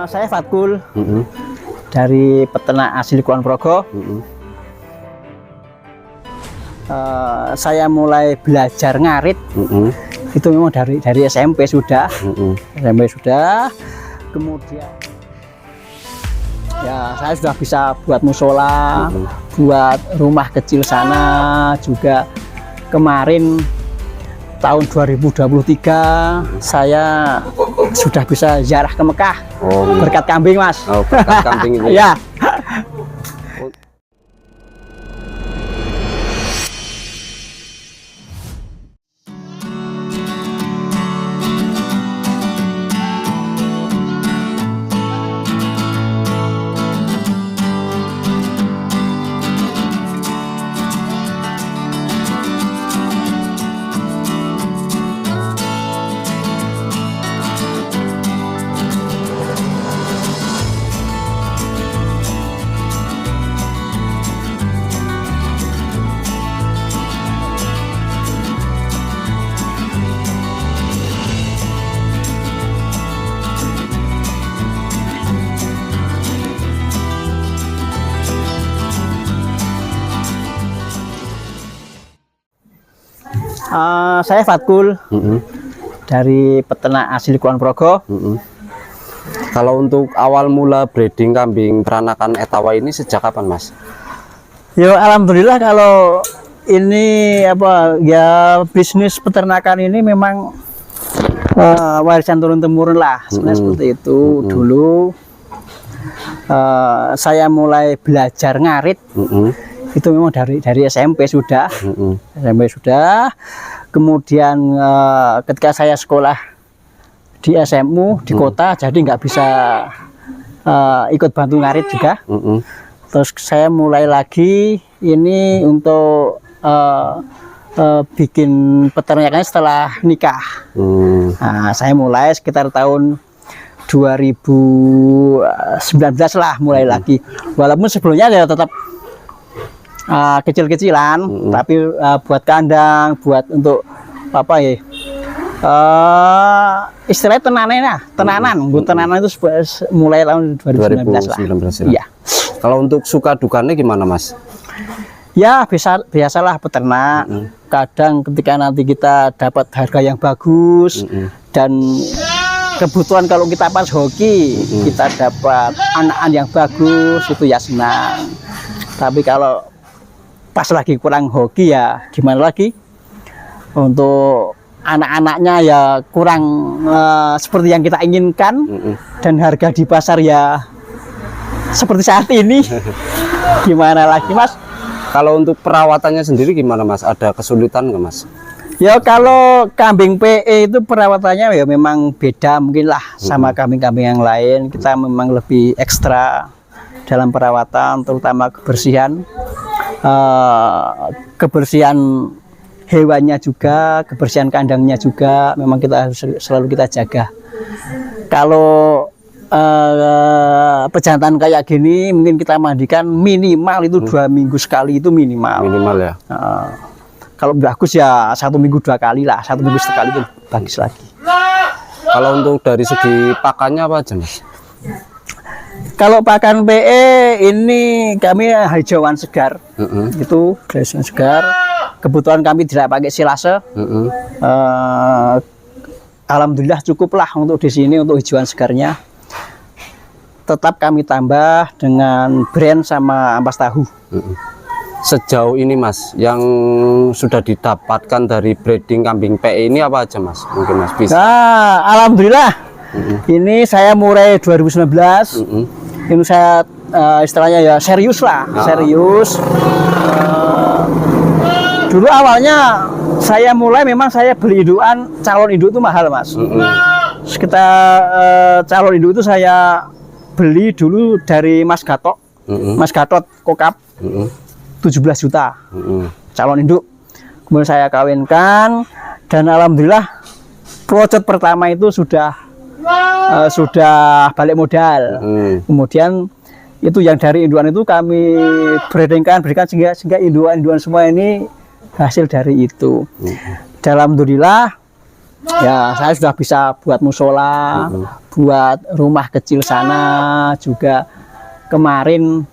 Saya Fatkul dari peternak asli Kulon Progo. Saya mulai belajar ngarit itu memang dari SMP sudah, kemudian ya saya sudah bisa buat musola, buat rumah kecil sana juga. Kemarin tahun 2023 saya sudah bisa ziarah ke Mekah berkat kambing, Mas. Berkat kambing itu. Ya. Saya Fatkul dari peternak asli Kulon Progo. Kalau untuk awal mula breeding kambing peranakan Etawa ini sejak kapan, Mas? Ya alhamdulillah kalau ini ya bisnis peternakan ini memang warisan turun temurun lah sebenarnya seperti itu. Dulu saya mulai belajar ngarit itu memang dari SMP sudah, kemudian ketika saya sekolah di SMU di kota, jadi nggak bisa ikut bantu ngarit juga. Terus saya mulai lagi ini untuk bikin peternakan setelah nikah. Nah, saya mulai sekitar tahun 2019 lah mulai lagi, walaupun sebelumnya ya tetap kecil-kecilan, tapi buat kandang, buat untuk apa ya, istilahnya tenanan itu mulai tahun 2019 lah. Ya. Kalau untuk suka dukanya gimana, Mas? Ya biasalah peternak. Kadang ketika nanti kita dapat harga yang bagus dan kebutuhan, kalau kita pas hoki kita dapat anakan yang bagus, itu ya senang. Tapi kalau pas lagi kurang hoki ya gimana lagi, untuk anak-anaknya ya kurang seperti yang kita inginkan, dan harga di pasar ya seperti saat ini. Gimana lagi, Mas? Kalau untuk perawatannya sendiri gimana, Mas? Ada kesulitan nggak, Mas? Ya kalau kambing PE itu perawatannya ya memang beda mungkin lah sama kambing-kambing yang lain. Kita memang lebih ekstra dalam perawatan, terutama kebersihan. Kebersihan hewannya juga, kebersihan kandangnya juga memang kita harus selalu kita jaga. Kalau pejantan kayak gini mungkin kita mandikan minimal itu 2 minggu sekali, itu minimal ya. Kalau bagus ya 1 minggu 2 kali lah, 1 minggu sekali itu bagus lagi. Kalau untuk dari segi pakannya apa aja, Mas? Kalau pakan PE ini kami hijauan segar, itu hijauan segar. Kebutuhan kami tidak pakai silase. Alhamdulillah cukuplah untuk di sini untuk hijauan segarnya. Tetap kami tambah dengan brand sama ampas tahu. Sejauh ini, Mas, yang sudah didapatkan dari breeding kambing PE ini apa aja, Mas? Mungkin Mas bisa. Nah, alhamdulillah. Ini saya mulai 2019. Ini saya istilahnya ya serius lah, serius. Dulu awalnya saya mulai memang saya beli indukan, calon induk itu mahal, Mas. Sekitar calon induk itu saya beli dulu dari Mas Gatot, Mas Gatot Kokap, 17 juta calon induk. Kemudian saya kawinkan dan alhamdulillah procot pertama itu sudah balik modal. Kemudian itu yang dari indukan itu kami berikan sehingga indukan semua ini hasil dari itu. Alhamdulillah ya saya sudah bisa buat musola, buat rumah kecil sana juga. Kemarin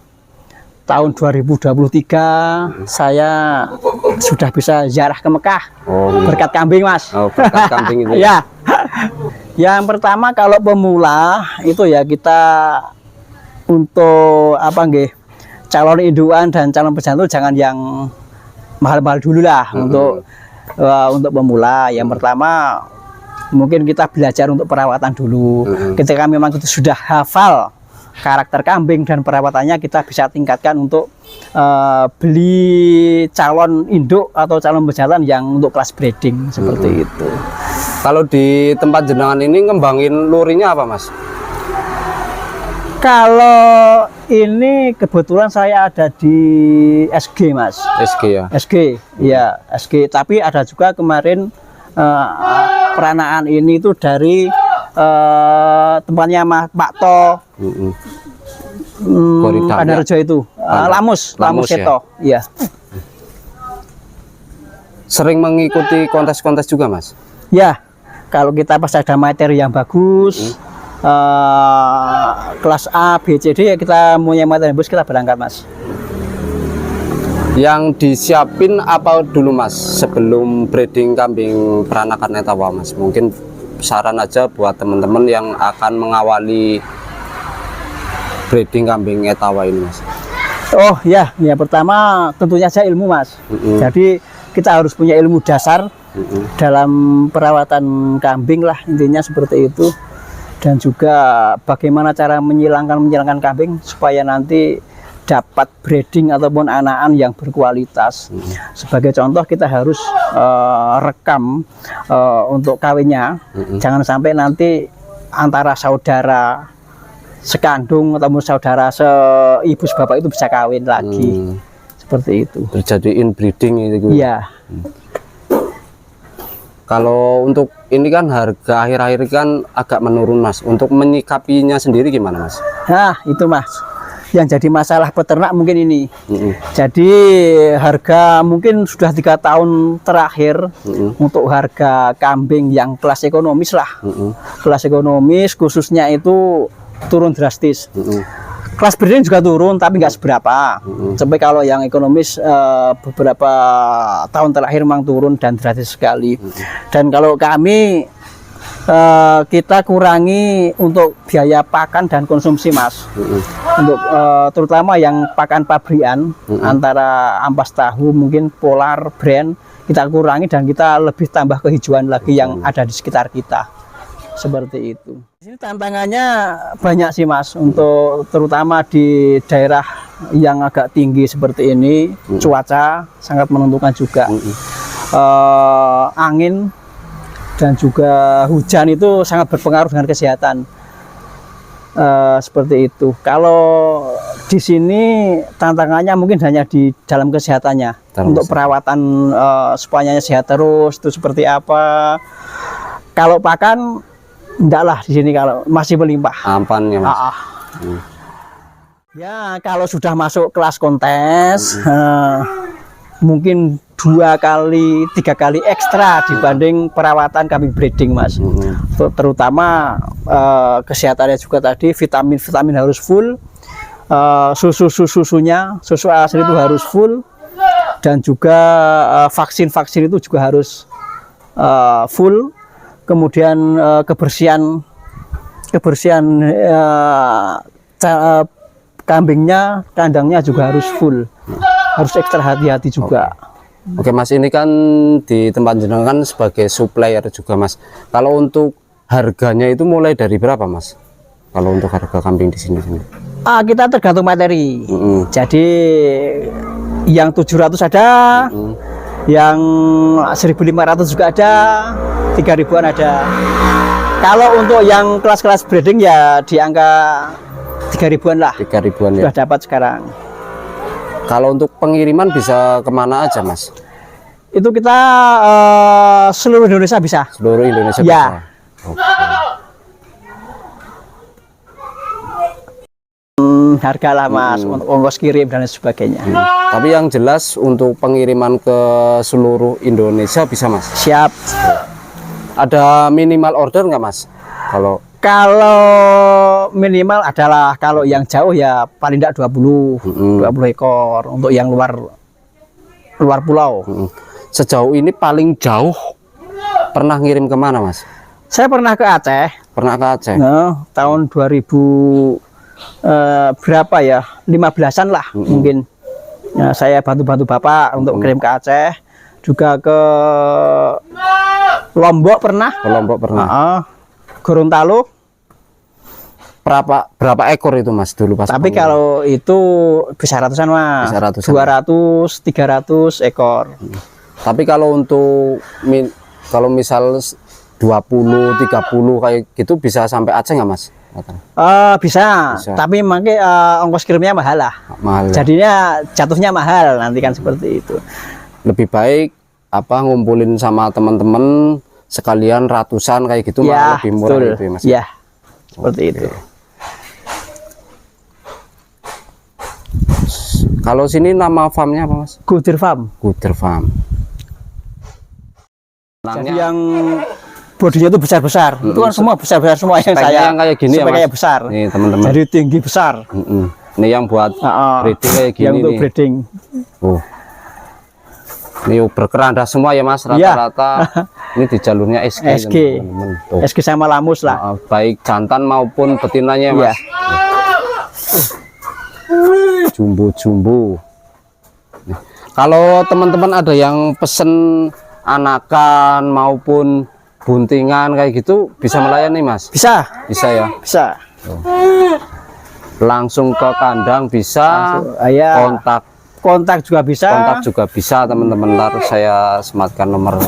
tahun 2023 saya sudah bisa ziarah ke Mekah. Berkat kambing, Mas. Berkat kambing itu. Ya. Yang pertama kalau pemula itu ya kita untuk apa nggih, calon indukan dan calon pejantan jangan yang mahal-mahal dulu lah untuk pemula. Yang pertama mungkin kita belajar untuk perawatan dulu. Ketika memang itu sudah hafal karakter kambing dan perawatannya, kita bisa tingkatkan untuk beli calon induk atau calon pejantan yang untuk kelas breeding seperti itu. Kalau di tempat jenengan ini ngembangin lurinya apa, Mas? Kalau ini kebetulan saya ada di SG, Mas. SG ya? SG, ya SG. Tapi ada juga kemarin peranaan ini itu dari tempatnya Pak To. Panarejo itu. Lamus Seto. Ya. Sering mengikuti kontes-kontes juga, Mas? Ya. Kalau kita pas ada materi yang bagus, kelas A, B, C, D, ya kita punya materi yang bagus, kita berangkat, Mas. Yang disiapin apa dulu, Mas, sebelum breeding kambing peranakan etawa, Mas? Mungkin saran aja buat teman-teman yang akan mengawali breeding kambing etawa ini, Mas. Oh ya, ya pertama tentunya saja ilmu, Mas. Jadi kita harus punya ilmu dasar dalam perawatan kambing lah, intinya seperti itu. Dan juga bagaimana cara menyilangkan kambing supaya nanti dapat breeding ataupun anakan yang berkualitas. Sebagai contoh kita harus rekam untuk kawinnya. Jangan sampai nanti antara saudara sekandung atau saudara seibu sebapak itu bisa kawin lagi. Seperti itu. Terjadi inbreeding itu. Iya. Kalau untuk ini kan harga akhir-akhir kan agak menurun, Mas. Untuk menyikapinya sendiri gimana, Mas? Nah, itu, Mas. Yang jadi masalah peternak mungkin ini. Jadi harga mungkin sudah 3 tahun terakhir untuk harga kambing yang kelas ekonomis lah. Kelas ekonomis khususnya itu turun drastis. Kelas breeding juga turun tapi nggak seberapa. Sampai kalau yang ekonomis beberapa tahun terakhir memang turun dan drastis sekali. Dan kalau kami kita kurangi untuk biaya pakan dan konsumsi, Mas. Untuk terutama yang pakan pabrikan antara ampas tahu mungkin Polar brand kita kurangi dan kita lebih tambah kehijauan lagi yang ada di sekitar kita. Seperti itu. Di sini tantangannya banyak sih, Mas, untuk terutama di daerah yang agak tinggi seperti ini, cuaca sangat menentukan juga. Angin dan juga hujan itu sangat berpengaruh dengan kesehatan. Seperti itu. Kalau di sini tantangannya mungkin hanya di dalam kesehatannya. Untuk perawatan supaya sehat terus itu seperti apa. Kalau pakan enggak lah di sini, kalau masih berlimpah. Ampan ya, Mas. Ya, kalau sudah masuk kelas kontes mungkin 2 kali 3 kali ekstra dibanding perawatan kambing breeding, Mas. Terutama kesehatannya juga tadi, vitamin harus full, susunya susu asli itu harus full, dan juga vaksin itu juga harus full. Kemudian kebersihan kambingnya, kandangnya juga harus full, harus ekstra hati-hati juga. Oke, Mas, ini kan di tempat jenengan kan sebagai supplier juga, Mas. Kalau untuk harganya itu mulai dari berapa, Mas? Kalau untuk harga kambing di sini? Kita tergantung materi. Jadi yang 700 ada, yang 1.500 juga ada, 3.000-an ada. Kalau untuk yang kelas-kelas breeding ya di angka 3.000-an lah. 3.000-an ya. Sudah dapat sekarang. Kalau untuk pengiriman bisa kemana aja, Mas? Itu kita seluruh Indonesia bisa. Seluruh Indonesia ya. Bisa. Harga lah, Mas, untuk ongkos kirim dan sebagainya. Tapi yang jelas untuk pengiriman ke seluruh Indonesia bisa, Mas? Siap. Ada minimal order nggak, Mas? Kalau Kalau minimal adalah kalau yang jauh ya paling tidak 20 ekor untuk yang luar pulau. Sejauh ini paling jauh pernah ngirim kemana Mas? Saya pernah ke Aceh. Pernah ke Aceh? Nah, tahun 2000 berapa ya? 15-an lah mungkin. Ya, saya bantu-bantu Bapak untuk kirim ke Aceh. Juga ke Lombok pernah. Ke Lombok pernah. Gorontalo. Berapa ekor itu Mas dulu pas? Tapi kalau itu bisa ratusan Mas. Bisa ratusan. 200, 300 ekor. Tapi kalau untuk kalau misal 20, 30 kayak gitu bisa sampai Aceh nggak Mas? Bisa. Tapi makanya ongkos kirimnya mahal lah. Mahal. Jadinya jatuhnya mahal nanti kan seperti itu. Lebih baik ngumpulin sama teman-teman sekalian ratusan kayak gitu malah lebih murah gitu ya Mas. Ya, seperti itu. Kalau sini nama farmnya apa Mas? Gudir Farm. Gudir Farm. Jadi yang bodinya itu besar-besar. Itu kan semua besar-besar semua yang saya. Yang kayak gini ya Mas. Kayak besar. Nih teman-teman. Jadi tinggi besar. Ini yang buat breeding kayak gini. Yang untuk breeding. Ini berkeranda semua ya Mas, rata-rata. Ini di jalurnya SG. SG sama lamus lah. Baik jantan maupun betinanya Mas. Jumbo-jumbo. Kalau teman-teman ada yang pesen anakan maupun buntingan kayak gitu bisa melayani Mas? Bisa ya? Bisa. Langsung ke kandang bisa, kontak juga bisa teman-teman. Ntar saya sematkan nomor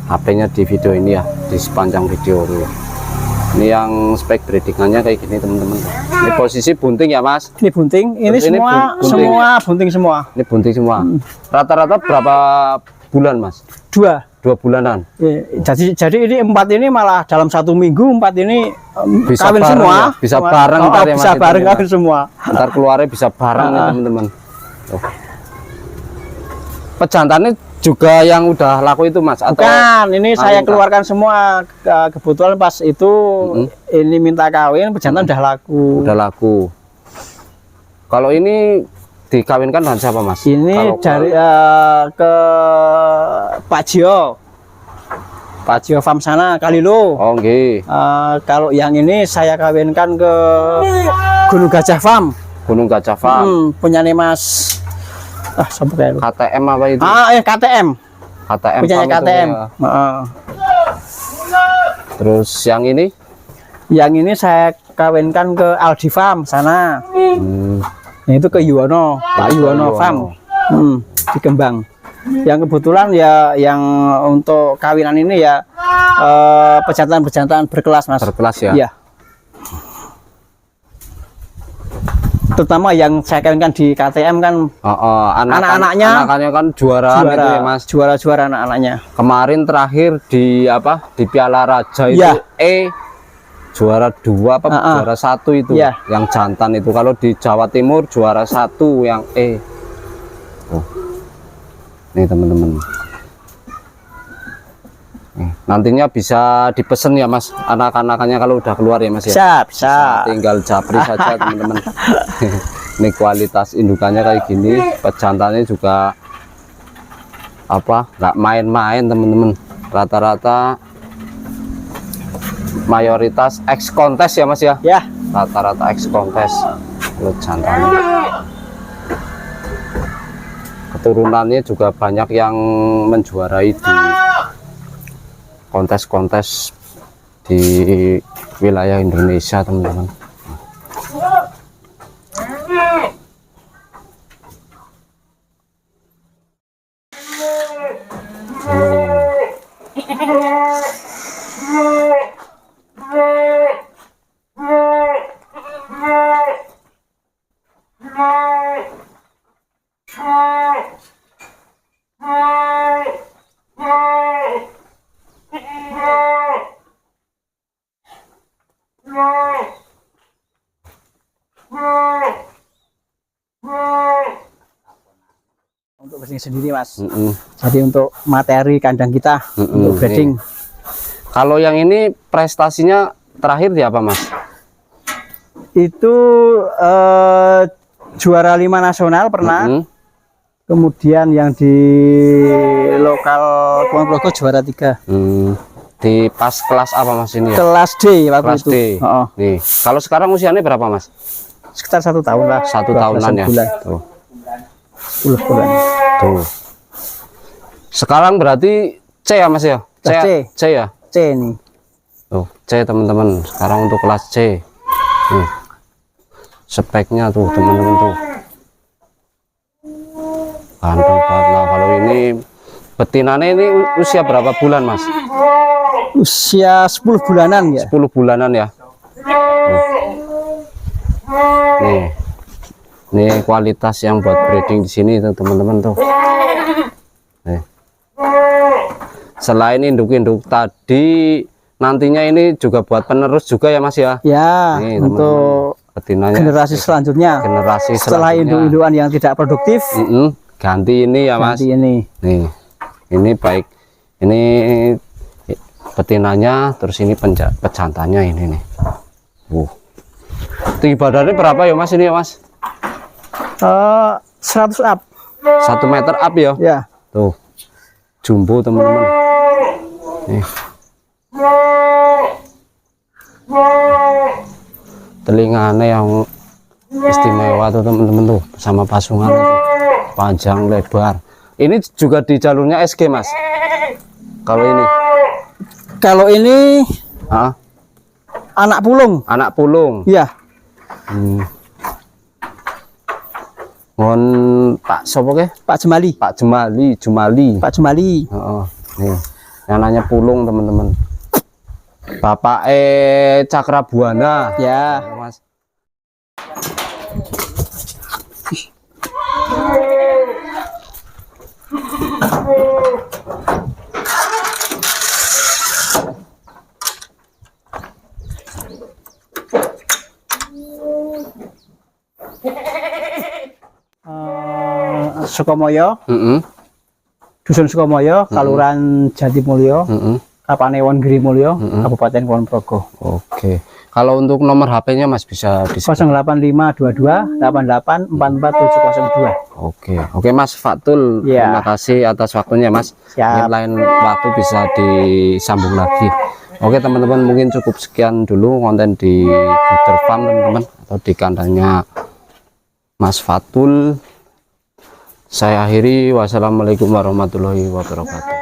HP-nya di video ini ya, di sepanjang video dulu. Ini yang spek breedingannya kayak gini teman-teman. Ini posisi bunting ya Mas? Ini bunting, ini semua bunting semua. Ini bunting semua. Rata-rata berapa bulan Mas? 2 bulanan. Jadi ini 4 ini malah dalam 1 minggu 4 ini bisa kawin semua. Ya? Bisa bareng ntar ya Mas? Bisa bareng kawin semua. Ntar keluarnya bisa bareng nih teman-teman. Pejantannya juga yang udah laku itu Mas? Atau bukan, ini saya keluarkan semua. Kebetulan pas itu ini minta kawin, pejantan udah laku. Udah laku. Kalau ini dikawinkan dengan siapa Mas? Ini dari ke Pak Jio. Pak Jio Farm sana Kalilo. Oh nggih. Kalau yang ini saya kawinkan ke Gunung Gajah Farm. Gunung Gajah Farm. Punya Mas KTM apa itu? KTM. KTM. Punya KTM. Terus yang ini? Yang ini saya kawinkan ke Aldi Farm sana. Itu ke Yuwono, Pak Yuwono Farm. Di Kembang. Yang kebetulan ya yang untuk kawinan ini ya pejantan-pejantan berkelas Mas. Berkelas ya? Iya. Terutama yang saya kawinkan di KTM kan anak-anaknya kan juara itu ya Mas. Juara anak-anaknya. Kemarin terakhir di Piala Raja itu juara 2 juara 1 itu yang jantan itu. Kalau di Jawa Timur juara 1 yang nih teman-teman. Nantinya bisa dipesen ya Mas, anak-anakannya kalau udah keluar ya Mas ya? Bisa. Tinggal japri saja teman-teman. Ini kualitas indukannya kayak gini, pejantannya juga nggak main-main teman-teman. Rata-rata mayoritas ex kontes ya Mas ya? Ya. Rata-rata ex kontes jantannya. Keturunannya juga banyak yang menjuarai di kontes-kontes di wilayah Indonesia teman-teman. Untuk breeding sendiri Mas. Jadi untuk materi kandang kita untuk breeding. Kalau yang ini prestasinya terakhir di apa Mas? Itu juara 5 nasional pernah. Mm-mm. Kemudian yang di lokal Kulon Progo juara 3. Di pas kelas apa Mas ini ya? Kelas D waktu Kelas itu. D. Oh, Nih, kalau sekarang usianya berapa Mas? sekitar 1 tahun lah. 1 12 tahunan ya. bulan, Tuh. 10 bulan. Tuh. Sekarang berarti C ya Mas ya? Kelas C. C ya? C nih. Tuh, C teman-teman. Sekarang untuk kelas C. Nih. Speknya tuh teman-teman tuh. Ganteng banget. Nah, kalau ini betinanya ini usia berapa bulan Mas? Usia 10 bulanan ya. 10 bulanan ya. Nih. Nih kualitas yang buat breeding di sini tuh teman-teman tuh. Nih. Selain induk-induk tadi, nantinya ini juga buat penerus juga ya Mas ya. Ya, Nih, untuk betinanya generasi selanjutnya. generasi Setelah selanjutnya. induk-indukan yang tidak produktif, Ganti ini ya Mas. ganti ini. Nih, ini baik. Ini betinanya, terus ini pejantannya ini nih. Tinggi badannya berapa ya Mas ini ya Mas? 100 up. 1 meter up ya. Ya. Tuh, jumbo teman-teman. Nih. Telinganya yang istimewa tuh teman-teman tuh, sama pasungan itu panjang lebar. Ini juga di jalurnya SG Mas. Kalau ini Anak pulung. anak pulung. Ya. Ngon Pak sopo ke? Pak Jemali. Pak Jumali. Pak Jemali. Nih, yang nanya pulung teman-teman. Bapak Cakra Buana. Ya. Mas. Sukomoyo, Dusun Sukomoyo, Kaluran Jatimulyo, Kapanewon Girimulyo, Kabupaten Kulon Progo. Oke. Kalau untuk nomor HP-nya Mas bisa di 08522 88 44702. Oke Mas Fatul, Ya. terima kasih atas waktunya Mas. Siap. Mungkin lain waktu bisa disambung lagi. Oke teman-teman, mungkin cukup sekian dulu konten di Butter Farm teman-teman, atau di kandangnya Mas Fatul. Saya akhiri, wassalamualaikum warahmatullahi wabarakatuh.